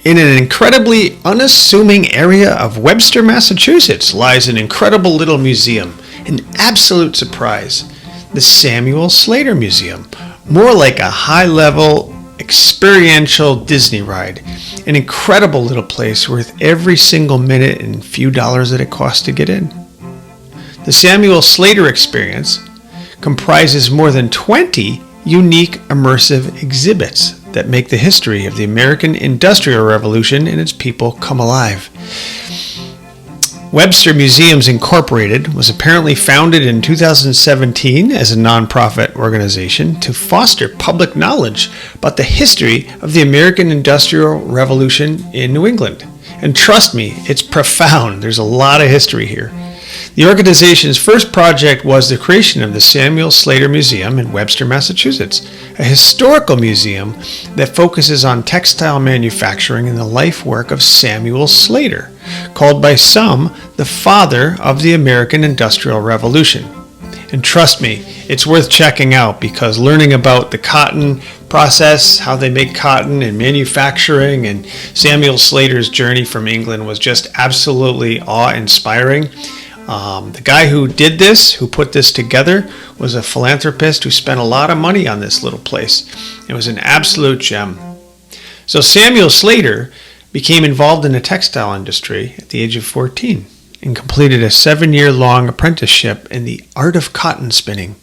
In an incredibly unassuming area of Webster, Massachusetts, lies an incredible little museum, an absolute surprise, the Samuel Slater Museum, more like a high-level experiential Disney ride, an incredible little place worth every single minute and few dollars that it costs to get in. The Samuel Slater Experience comprises more than 20 unique immersive exhibits that make the history of the American Industrial Revolution and its people come alive. Webster Museums Incorporated was apparently founded in 2017 as a nonprofit organization to foster public knowledge about the history of the American Industrial Revolution in New England. And trust me, it's profound. There's a lot of history here. The organization's first project was the creation of the Samuel Slater Museum in Webster, Massachusetts, a historical museum that focuses on textile manufacturing and the life work of Samuel Slater, called by some the father of the American Industrial Revolution. And trust me, it's worth checking out because learning about the cotton process, how they make cotton and manufacturing, and Samuel Slater's journey from England was just absolutely awe-inspiring. The guy who did this, who put this together, was a philanthropist who spent a lot of money on this little place. It was an absolute gem. So Samuel Slater became involved in the textile industry at the age of 14 and completed a 7-year-long apprenticeship in the art of cotton spinning.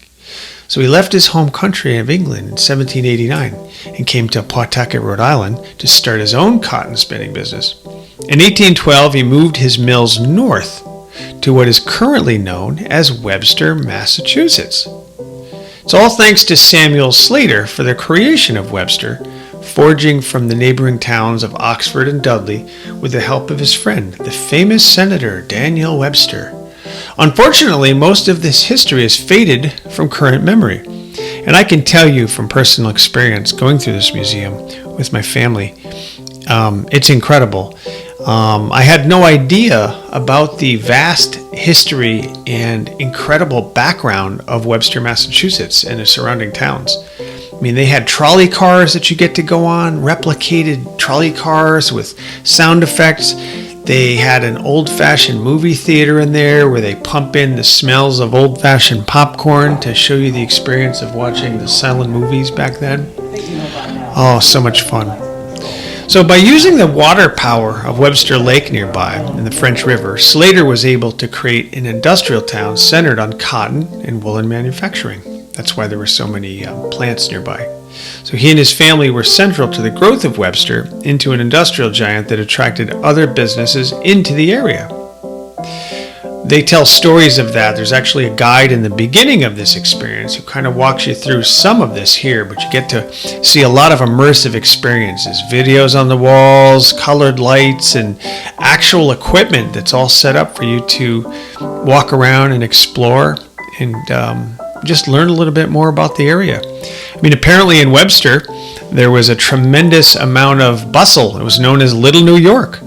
So he left his home country of England in 1789 and came to Pawtucket, Rhode Island to start his own cotton spinning business. In 1812, he moved his mills north to what is currently known as Webster, Massachusetts. It's all thanks to Samuel Slater for the creation of Webster, forging from the neighboring towns of Oxford and Dudley with the help of his friend, the famous Senator Daniel Webster. Unfortunately, most of this history has faded from current memory, and I can tell you from personal experience going through this museum with my family, it's incredible. I had no idea about the vast history and incredible background of Webster, Massachusetts and the surrounding towns. I mean, they had trolley cars that you get to go on, replicated trolley cars with sound effects. They had an old-fashioned movie theater in there where they pump in the smells of old-fashioned popcorn to show you the experience of watching the silent movies back then. Oh, so much fun. So by using the water power of Webster Lake nearby and the French River, Slater was able to create an industrial town centered on cotton and woolen manufacturing. That's why there were so many plants nearby. So he and his family were central to the growth of Webster into an industrial giant that attracted other businesses into the area. They tell stories of that. There's actually a guide in the beginning of this experience who kind of walks you through some of this here, but you get to see a lot of immersive experiences, videos on the walls, colored lights, and actual equipment that's all set up for you to walk around and explore and just learn a little bit more about the area. I mean, apparently in Webster, there was a tremendous amount of bustle. It was known as Little New York.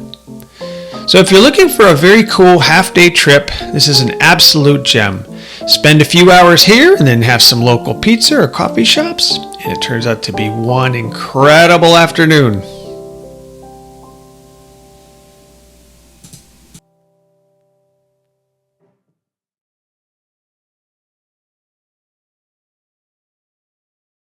So if you're looking for a very cool half-day trip, this is an absolute gem. Spend a few hours here and then have some local pizza or coffee shops, and it turns out to be one incredible afternoon.